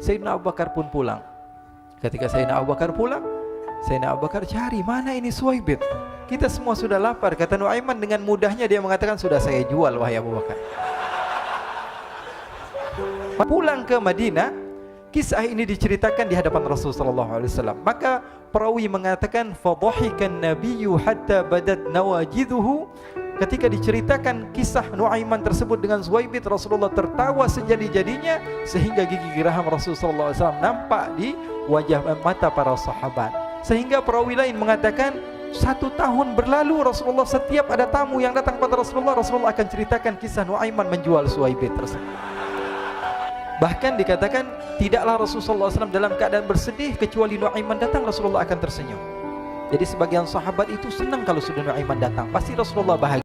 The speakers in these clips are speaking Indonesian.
Sayyidina Abu Bakar pun pulang. Ketika Sayyidina Abu Bakar pulang, Sayyidina Abu Bakar cari, mana ini Suwaibit? Kita semua sudah lapar. Kata Nuaiman dengan mudahnya dia mengatakan, sudah saya jual wahai Abu Bakar. Pulang ke Madinah, kisah ini diceritakan di hadapan Rasulullah SAW. Maka perawi mengatakan, fadhahikan nabiyyu hatta badat nawajiduhu. Ketika diceritakan kisah Nuaiman tersebut dengan Suwaibit, Rasulullah tertawa sejadi-jadinya sehingga gigi geraham Rasulullah SAW nampak di wajah mata para sahabat. Sehingga perawi lain mengatakan, 1 tahun berlalu Rasulullah setiap ada tamu yang datang pada Rasulullah, Rasulullah akan ceritakan kisah Nuaiman menjual Suwaibit tersebut. Bahkan dikatakan tidaklah Rasulullah SAW dalam keadaan bersedih kecuali Nuaiman datang, Rasulullah akan tersenyum. Jadi sebagian sahabat itu senang kalau sudah Nuaiman datang, pasti Rasulullah bahagia.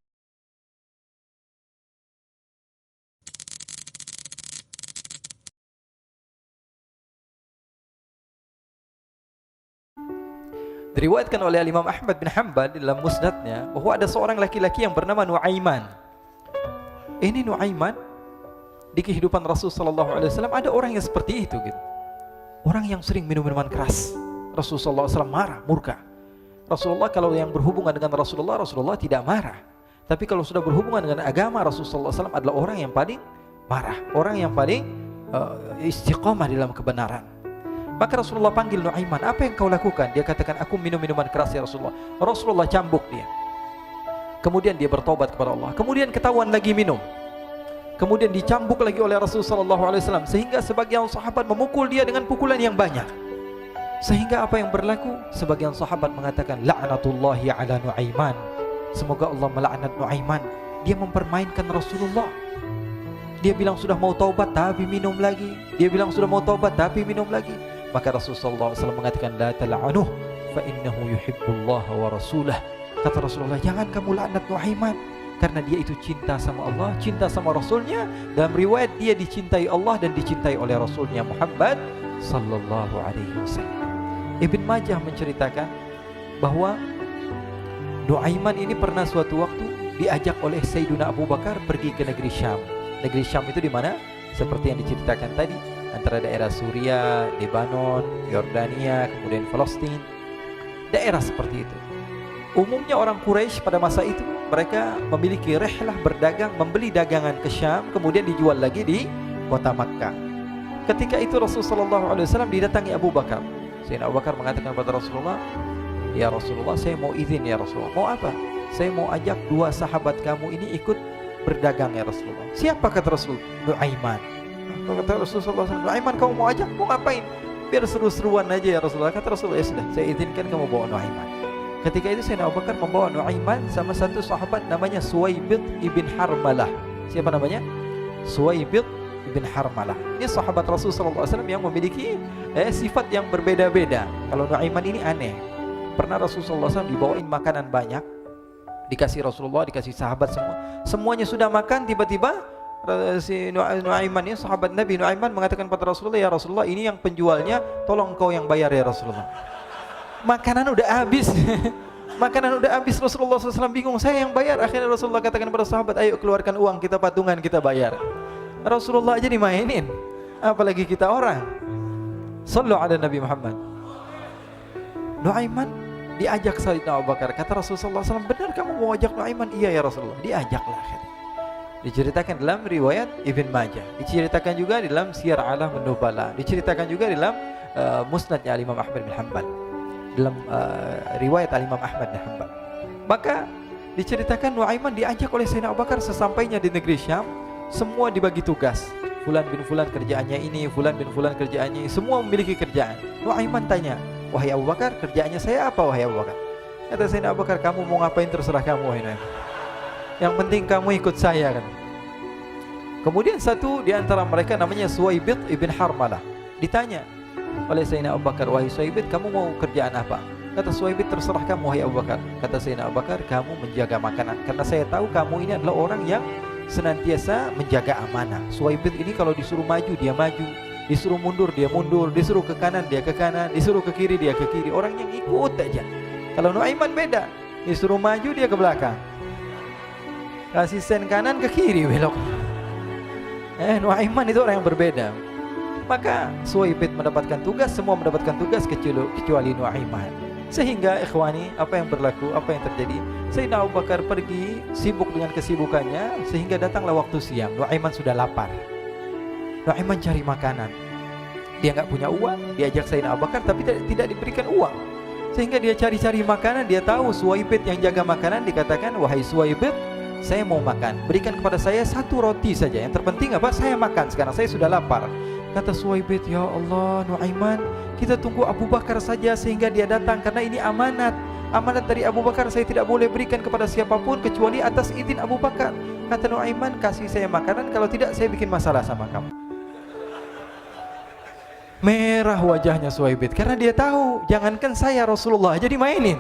Diriwayatkan oleh Imam Ahmad bin Hanbal dalam musnadnya bahwa ada seorang laki-laki yang bernama Nuaiman. Ini Nuaiman, di kehidupan Rasulullah SAW ada orang yang seperti itu gitu. Orang yang sering minum minuman keras. Rasulullah SAW marah, murka. Rasulullah kalau yang berhubungan dengan Rasulullah tidak marah. Tapi kalau sudah berhubungan dengan agama, Rasulullah SAW adalah orang yang paling marah, orang yang paling istiqamah dalam kebenaran. Maka Rasulullah panggil Nuaiman, apa yang kau lakukan? Dia katakan, aku minum minuman keras ya Rasulullah. Rasulullah cambuk dia. Kemudian dia bertobat kepada Allah. Kemudian ketahuan lagi minum. Kemudian dicambuk lagi oleh Rasulullah SAW, sehingga sebagian sahabat memukul dia dengan pukulan yang banyak. Sehingga apa yang berlaku? Sebagian sahabat mengatakan, la'natullahi ala Nuaiman. Semoga Allah melaknat Nuaiman. Dia mempermainkan Rasulullah. Dia bilang sudah mau taubat tapi minum lagi. Dia bilang sudah mau taubat tapi minum lagi. Maka Rasulullah SAW mengatakan, la tal'anuh fa innahu yuhibbullah wa rasulah. Kata Rasulullah, jangan kamu laknat Nuaiman, karena dia itu cinta sama Allah, cinta sama Rasulnya. Dalam riwayat dia dicintai Allah dan dicintai oleh Rasulnya Muhammad sallallahu alaihi wasallam. Ibn Majah menceritakan bahwa Nuaiman ini pernah suatu waktu diajak oleh Sayyidina Abu Bakar pergi ke negeri Syam. Negeri Syam itu di mana? Seperti yang diceritakan tadi, antara daerah Suriah, Lebanon, Yordania, kemudian Palestina. Daerah seperti itu. Umumnya orang Quraisy pada masa itu mereka memiliki rihlah berdagang, membeli dagangan ke Syam, kemudian dijual lagi di kota Makkah. Ketika itu Rasulullah SAW didatangi Abu Bakar. Sayyidina Abu Bakar mengatakan kepada Rasulullah, ya Rasulullah, saya mau izin ya Rasulullah. Mau apa? Saya mau ajak 2 sahabat kamu ini ikut berdagang ya Rasulullah. Siapa kata Rasul? Nuaiman. Kata Rasulullah SAW, Nuaiman kamu mau ajak? Mau ngapain? Biar seru-seruan aja ya Rasulullah. Kata Rasulullah, ya sudah, saya izinkan kamu bawa Nuaiman. Ketika itu Sayyidina Abu Bakar membawa Nuaiman sama satu sahabat namanya Suwaibit ibn Harmalah. Siapa namanya? Suwaibit ibn Harmalah. Ini sahabat Rasulullah SAW yang memiliki sifat yang berbeda-beda. Kalau Nuaiman ini aneh. Pernah Rasulullah SAW dibawain makanan banyak, dikasih Rasulullah, dikasih sahabat semua. Semuanya sudah makan, tiba-tiba si Nuaiman ini, sahabat Nabi Nuaiman mengatakan kepada Rasulullah, ya Rasulullah, ini yang penjualnya, tolong kau yang bayar ya Rasulullah. Makanan udah habis. Makanan udah habis, Rasulullah SAW bingung, saya yang bayar. Akhirnya Rasulullah katakan kepada sahabat, ayo keluarkan uang, kita patungan, kita bayar. Rasulullah aja dimainin, apalagi kita orang. Sallu ala Nabi Muhammad. Nuaiman diajak Sayyidina Abu Bakar. Kata Rasulullah SAW, benar kamu mau ajak Nuaiman? Iya ya Rasulullah. Diajaklah. Diceritakan dalam riwayat Ibn Majah, diceritakan juga dalam Siyar A'lam An-Nubala, diceritakan juga dalam musnadnya Imam Ahmad bin Hanbal, dalam riwayat Imam Ahmad bin Hanbal. Maka diceritakan Nuaiman diajak oleh Sayyidina Abu Bakar. Sesampainya di negeri Syam, semua dibagi tugas. Fulan bin Fulan kerjaannya ini, Fulan bin Fulan kerjaannya ini, semua memiliki kerjaan. Nuaiman tanya, wahai Abu Bakar, kerjaannya saya apa wahai Abu Bakar? Kata Sayyidina Abu Bakar, kamu mau ngapain terserah kamu wahai Nuaiman. Yang penting kamu ikut saya kan. Kemudian satu di antara mereka namanya Suwaibit ibn Harmalah ditanya oleh Sayyidina Abu Bakar, wahai Suwaibit, kamu mau kerjaan apa? Kata Suwaibit, terserah kamu wahai Abu Bakar. Kata Sayyidina Abu Bakar, kamu menjaga makanan, karena saya tahu kamu ini adalah orang yang senantiasa menjaga amanah. Suwaibit ini kalau disuruh maju dia maju, disuruh mundur dia mundur, disuruh ke kanan dia ke kanan, disuruh ke kiri dia ke kiri. Orang yang ikut aja. Kalau Nuaiman beda, disuruh maju dia ke belakang, kasih sen kanan ke kiri belok. Nuaiman itu orang yang berbeda. Maka Suwaibid mendapatkan tugas, semua mendapatkan tugas kecuali Nuaiman. Sehingga ikhwani, apa yang berlaku, apa yang terjadi, Sayyidina Abu Bakar pergi sibuk dengan kesibukannya, sehingga datanglah waktu siang. Nuaiman sudah lapar. Nuaiman cari makanan. Dia nggak punya uang, diajak Sayyidina Abu Bakar tapi tidak diberikan uang. Sehingga dia cari-cari makanan, dia tahu Suwaibid yang jaga makanan, dikatakan, "Wahai Suwaibid, saya mau makan, berikan kepada saya 1 roti saja. Yang terpenting apa? Saya makan sekarang, saya sudah lapar." Kata Suwaibid, "Ya Allah, Nuaiman, kita tunggu Abu Bakar saja sehingga dia datang, karena ini amanat. Amanat dari Abu Bakar, saya tidak boleh berikan kepada siapapun kecuali atas izin Abu Bakar." Kata Nuaiman, "Kasih saya makanan, kalau tidak saya bikin masalah sama kamu." Merah wajahnya Suwaibid karena dia tahu, jangankan saya, Rasulullah jadi mainin.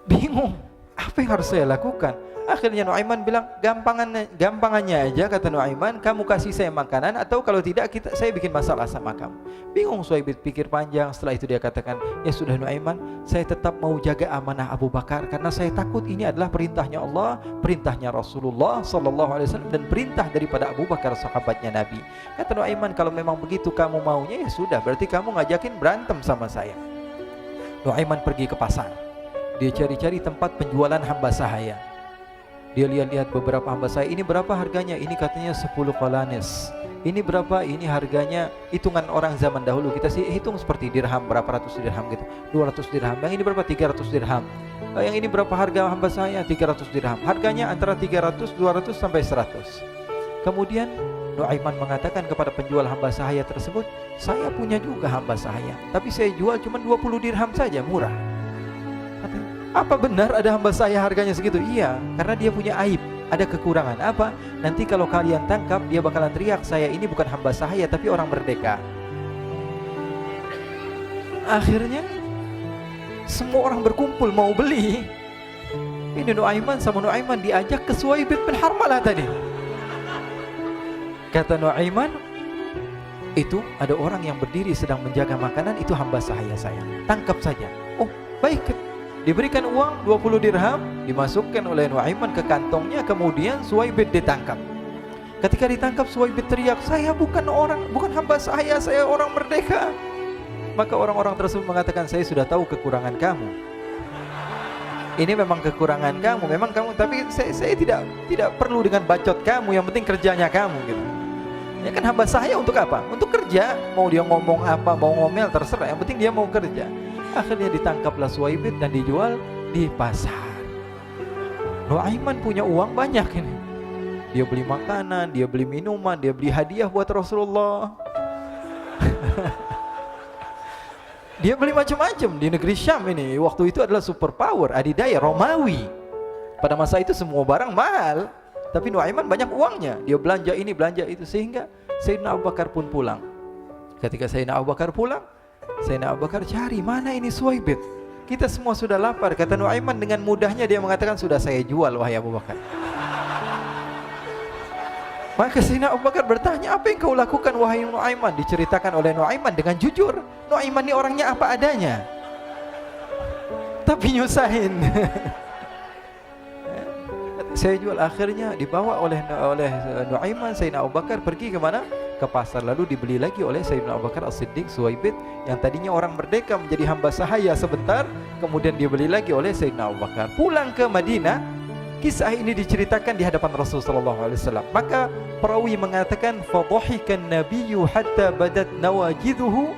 Bingung, apa yang harus saya lakukan? Akhirnya Nuaiman bilang, gampangannya aja, kata Nuaiman, kamu kasih saya makanan, atau kalau tidak saya bikin masalah sama kamu. Bingung Suwaibid, pikir panjang. Setelah itu dia katakan, "Ya sudah Nuaiman, saya tetap mau jaga amanah Abu Bakar, karena saya takut ini adalah perintahnya Allah, perintahnya Rasulullah SAW, dan perintah daripada Abu Bakar, sahabatnya Nabi." Kata Nuaiman, "Kalau memang begitu kamu maunya, ya sudah, berarti kamu ngajakin berantem sama saya." Nuaiman pergi ke pasar. Dia cari-cari tempat penjualan hamba sahaya. Dia lihat-lihat beberapa hamba sahaya. Ini berapa harganya? Ini katanya 10 qalanes. Ini berapa? Ini harganya hitungan orang zaman dahulu. Kita sih hitung seperti dirham, berapa ratus dirham gitu. 200 dirham. Yang ini berapa? 300 dirham. Yang ini berapa harga hamba sahaya? 300 dirham. Harganya antara 300, 200 sampai 100. Kemudian Nuaiman mengatakan kepada penjual hamba sahaya tersebut, "Saya punya juga hamba sahaya, tapi saya jual cuma 20 dirham saja, murah." Katanya, "Apa benar ada hamba saya harganya segitu?" "Iya, karena dia punya aib, ada kekurangan." "Apa?" "Nanti kalau kalian tangkap, dia bakalan teriak, saya ini bukan hamba sahaya tapi orang merdeka." Akhirnya semua orang berkumpul mau beli. Ini Nuaiman sama Nuaiman diajak ke Suwaibid bin Harmalah tadi. Kata Nuaiman, "Itu ada orang yang berdiri sedang menjaga makanan, itu hamba sahaya saya, tangkap saja." "Oh baik." Diberikan uang 20 dirham, dimasukkan oleh Nuaiman ke kantongnya, kemudian Suwaibid ditangkap. Ketika ditangkap, Suwaibid teriak, "Saya bukan hamba saya orang merdeka." Maka orang-orang tersebut mengatakan, "Saya sudah tahu kekurangan kamu. Ini memang kekurangan kamu, memang kamu, tapi saya tidak perlu dengan bacot kamu, yang penting kerjanya kamu gitu. Ya kan hamba saya untuk apa? Untuk kerja, mau dia ngomong apa, mau ngomel terserah, yang penting dia mau kerja." Akhirnya ditangkaplah Suwaibid dan dijual di pasar. Nuaiman punya uang banyak ini. Dia beli makanan, dia beli minuman, dia beli hadiah buat Rasulullah. Dia beli macam-macam di negeri Syam ini. Waktu itu adalah superpower, adidaya Romawi. Pada masa itu semua barang mahal, tapi Nuaiman banyak uangnya. Dia belanja ini, belanja itu, sehingga Sayyidina Abu Bakar pun pulang. Ketika Sayyidina Abu Bakar pulang, Sayyidina Abu Bakar cari, "Mana ini Suwaibid? Kita semua sudah lapar." Kata Nuaiman dengan mudahnya dia mengatakan, "Sudah saya jual wahai Abu Bakar." Maka Sayyidina Abu Bakar bertanya, "Apa yang kau lakukan wahai Nuaiman?" Diceritakan oleh Nuaiman dengan jujur. Nuaiman ini orangnya apa adanya, tapi nyusahin. "Saya jual." Akhirnya dibawa oleh Nuaiman, Sayyidina Abu Bakar pergi ke mana? Ke pasar. Lalu dibeli lagi oleh Sayyidina Abu Bakar As-Siddiq, Suwaibid yang tadinya orang merdeka menjadi hamba sahaya sebentar, kemudian dibeli lagi oleh Sayyidina Abu Bakar. Pulang ke Madinah, kisah ini diceritakan di hadapan Rasulullah SAW. Maka perawi mengatakan, "Fadhahikan nabiyyu hatta badat nawajiduhu."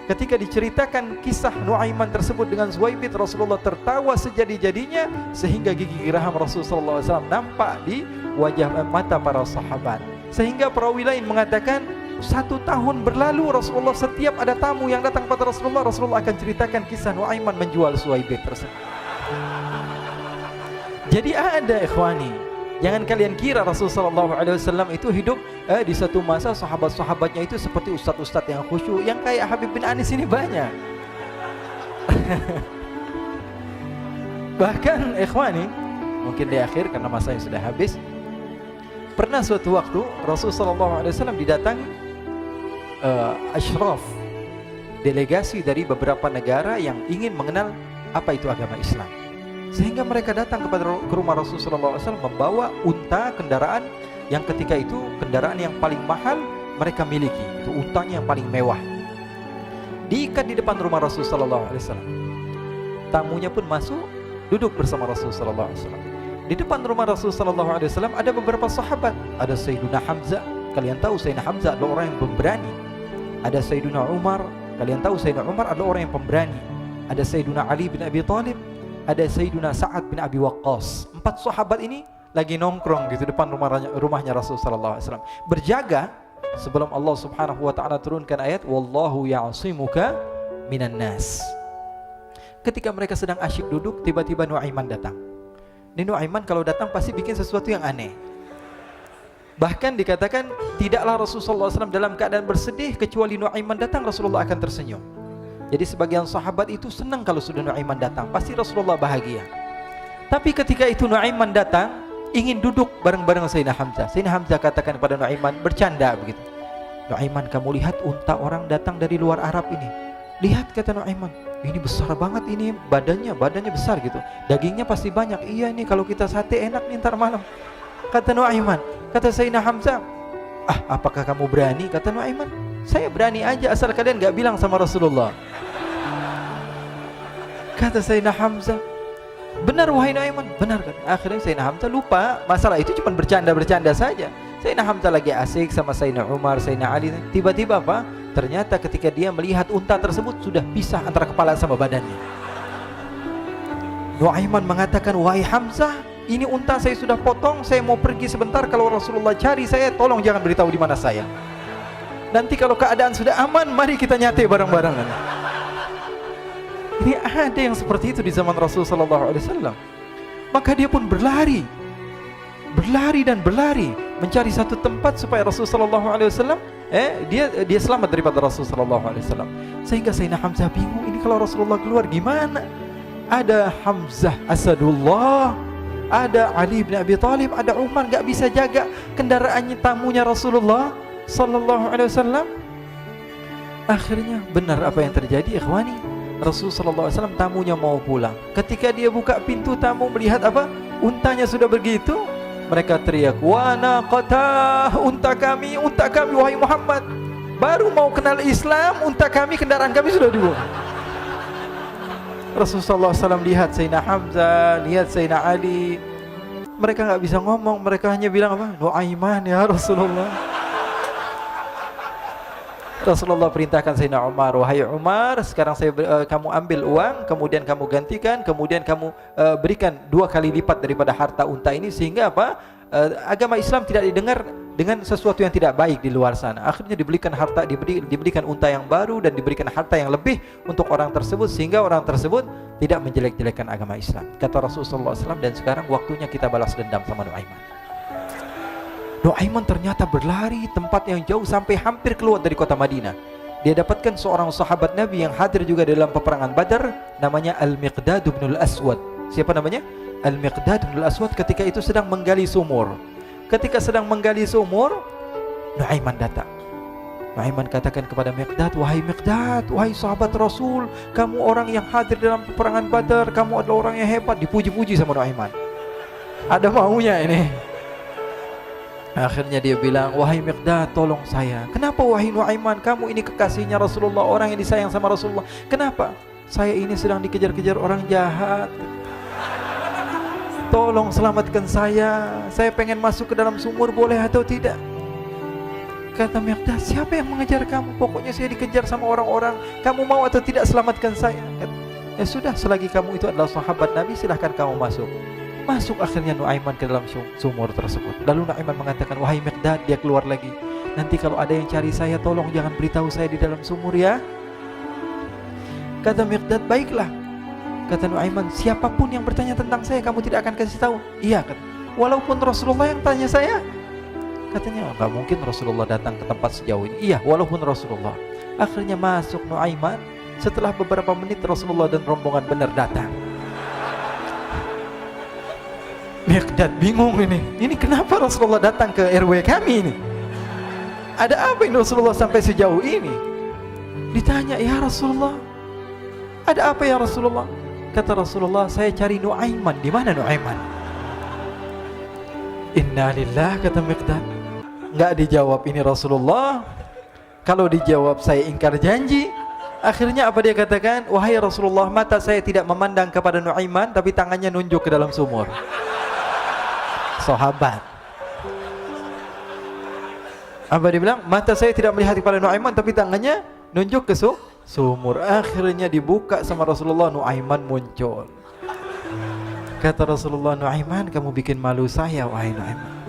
Ketika diceritakan kisah Nuaiman tersebut dengan Suwaibid, Rasulullah tertawa sejadi-jadinya sehingga gigi geraham Rasulullah SAW nampak di wajah mata para sahabat. Sehingga perawi lain mengatakan 1 tahun berlalu Rasulullah, setiap ada tamu yang datang pada Rasulullah akan ceritakan kisah Nuaiman menjual Suwaibid tersebut. Jadi ada ikhwani, jangan kalian kira Rasulullah SAW itu hidup di satu masa sahabat-sahabatnya itu seperti ustadz-ustadz yang khusyuk, yang kayak Habib bin Anis ini banyak. Bahkan ikhwani, mungkin di akhir karena masanya sudah habis, pernah suatu waktu Rasulullah SAW didatangi asyraf, delegasi dari beberapa negara yang ingin mengenal apa itu agama Islam. Sehingga mereka datang ke rumah Rasulullah SAW membawa unta, kendaraan yang ketika itu kendaraan yang paling mahal mereka miliki. Itu untanya yang paling mewah. Diikat di depan rumah Rasul sallallahu alaihi wasallam. Tamunya pun masuk, duduk bersama Rasul sallallahu alaihi wasallam. Di depan rumah Rasul sallallahu alaihi wasallam ada beberapa sahabat. Ada Sayyiduna Hamzah. Kalian tahu Sayyidina Hamzah adalah orang yang pemberani. Ada Sayyiduna Umar. Kalian tahu Sayyidina Umar adalah orang yang pemberani. Ada Sayyiduna Ali bin Abi Thalib. Ada Sayyiduna Sa'ad bin Abi Waqqas. 4 sahabat ini lagi nongkrong gitu depan rumahnya Rasul sallallahu alaihi wasallam, berjaga sebelum Allah Subhanahu wa taala turunkan ayat wallahu ya'simuka minan nas. Ketika mereka sedang asyik duduk, tiba-tiba Nuaiman datang. Ini Nuaiman kalau datang pasti bikin sesuatu yang aneh. Bahkan dikatakan tidaklah Rasulullah SAW dalam keadaan bersedih, kecuali Nuaiman datang Rasulullah akan tersenyum. Jadi sebagian sahabat itu senang kalau sudah Nuaiman datang, pasti Rasulullah bahagia. Tapi ketika itu Nuaiman datang, ingin duduk bareng-bareng Sayyidina Hamzah. Sayyidina Hamzah katakan kepada Nuaiman, bercanda begitu. Nuaiman, kamu lihat unta orang datang dari luar Arab ini. Lihat, kata Nuaiman, ini besar banget ini, badannya besar gitu. Dagingnya pasti banyak. Iya, ini kalau kita sate enak nih ntar malam. Kata Nuaiman. Kata Sayyidina Hamzah, apakah kamu berani? Kata Nuaiman, saya berani aja asal kalian gak bilang sama Rasulullah. Kata Sayyidina Hamzah, benar wahai Nuaiman, benar kan? Akhirnya Sayyidina Hamzah lupa masalah itu, cuma bercanda-bercanda saja. Sayyidina Hamzah lagi asik sama Sayyidina Umar, Sayyidina Ali. Tiba-tiba apa? Ternyata ketika dia melihat unta tersebut sudah pisah antara kepala sama badannya. Nuaiman mengatakan, wahai Hamzah, ini unta saya sudah potong, saya mau pergi sebentar. Kalau Rasulullah cari saya, tolong jangan beritahu di mana saya. Nanti kalau keadaan sudah aman, mari kita nyate bareng-bareng. Ini ada yang seperti itu di zaman Rasul sallallahu alaihi wasallam. Maka dia pun berlari dan berlari mencari satu tempat supaya Rasul sallallahu alaihi wasallam dia selamat daripada Rasul sallallahu alaihi wasallam. Sehingga Sayyidina Hamzah bingung, ini kalau Rasulullah keluar gimana? Ada Hamzah Asadullah, ada Ali bin Abi Thalib, ada Umar, gak bisa jaga kendaraannya tamunya Rasulullah sallallahu alaihi wasallam. Akhirnya benar apa yang terjadi, ikhwani. Rasul sallallahu alaihi wasallam tamunya mau pulang. Ketika dia buka pintu tamu melihat apa? Untanya sudah begitu. Mereka teriak, "Wa naqata, unta kami wahai Muhammad. Baru mau kenal Islam, unta kami, kendaraan kami sudah dibunuh." Rasulullah SAW lihat Sayyidina Hamzah, lihat Sayyidina Ali. Mereka nggak bisa ngomong, mereka hanya bilang apa? Nuaiman ya Rasulullah. Rasulullah perintahkan Sayyidina Umar, wahai Umar, sekarang kamu ambil uang, kemudian kamu gantikan, kemudian kamu berikan 2 kali lipat daripada harta unta ini, sehingga apa? Agama Islam tidak didengar dengan sesuatu yang tidak baik di luar sana. Akhirnya diberikan harta, diberikan unta yang baru dan diberikan harta yang lebih untuk orang tersebut, sehingga orang tersebut tidak menjelek-jelekan agama Islam. Kata Rasulullah SAW, dan sekarang waktunya kita balas dendam sama Nuaiman. Nuaiman ternyata berlari tempat yang jauh sampai hampir keluar dari kota Madinah. Dia dapatkan seorang sahabat Nabi yang hadir juga dalam peperangan Badar, namanya Al-Miqdad bin Al-Aswad. Siapa namanya? Al-Miqdad bin Al-Aswad ketika itu sedang menggali sumur. Ketika sedang menggali sumur, Nuaiman datang. Nuaiman katakan kepada Miqdad, wahai Miqdad, wahai sahabat Rasul, kamu orang yang hadir dalam peperangan Badar, kamu adalah orang yang hebat. Dipuji-puji sama Nuaiman. Ada maunya ini. Akhirnya dia bilang, wahai Miqdad, tolong saya. Kenapa wahai Nuaiman? Kamu ini kekasihnya Rasulullah, orang yang disayang sama Rasulullah. Kenapa? Saya ini sedang dikejar-kejar orang jahat. Tolong selamatkan saya. Saya pengen masuk ke dalam sumur, boleh atau tidak? Kata Miqdad, siapa yang mengejar kamu? Pokoknya saya dikejar sama orang-orang. Kamu mau atau tidak selamatkan saya? Ya sudah, selagi kamu itu adalah sahabat Nabi, silahkan kamu masuk. Masuk akhirnya Nuaiman ke dalam sumur tersebut. Lalu Nuaiman mengatakan, wahai Miqdad, dia keluar lagi. Nanti kalau ada yang cari saya, tolong jangan beritahu saya di dalam sumur ya. Kata Miqdad, baiklah. Kata Nuaiman, siapapun yang bertanya tentang saya, kamu tidak akan kasih tahu. Iya, kata. Walaupun Rasulullah yang tanya saya. Katanya, enggak mungkin Rasulullah datang ke tempat sejauh ini. Iya, walaupun Rasulullah. Akhirnya masuk Nuaiman. Setelah beberapa menit Rasulullah dan rombongan benar datang. Miqdad bingung ini. Ini kenapa Rasulullah datang ke RW kami ini? Ada apa ini Rasulullah sampai sejauh ini? Ditanya, ya Rasulullah, ada apa ya Rasulullah? Kata Rasulullah, saya cari Nuaiman. Di mana Nuaiman? Innalillah, kata Miqdad. Nggak dijawab ini Rasulullah. Kalau dijawab saya ingkar janji. Akhirnya apa dia katakan? Wahai Rasulullah, mata saya tidak memandang kepada Nuaiman, tapi tangannya nunjuk ke dalam sumur. Sahabat. Apa dia bilang? Mata saya tidak melihat kepada Nuaiman, tapi tangannya nunjuk ke sumur. Akhirnya dibuka sama Rasulullah, Nuaiman muncul. Kata Rasulullah, Nuaiman, kamu bikin malu saya, wahai Nuaiman.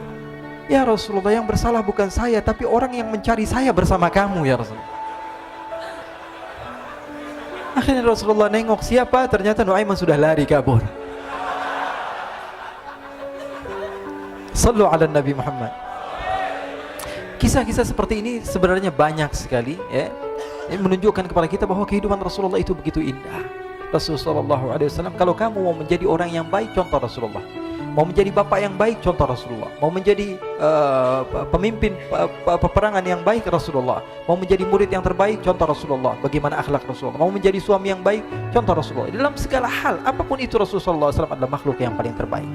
Ya Rasulullah, yang bersalah bukan saya, tapi orang yang mencari saya bersama kamu ya Rasulullah. Akhirnya Rasulullah nengok siapa, ternyata Nuaiman sudah lari kabur. Sallu ala Nabi Muhammad. Kisah-kisah seperti ini sebenarnya banyak sekali ya. Ini menunjukkan kepada kita bahwa kehidupan Rasulullah itu begitu indah. Rasulullah SAW, kalau kamu mau menjadi orang yang baik, contoh Rasulullah. Mau menjadi bapak yang baik, contoh Rasulullah. Mau menjadi pemimpin peperangan yang baik, Rasulullah. Mau menjadi murid yang terbaik, contoh Rasulullah. Bagaimana akhlak Rasulullah. Mau menjadi suami yang baik, contoh Rasulullah. Dalam segala hal, apapun itu Rasulullah SAW adalah makhluk yang paling terbaik.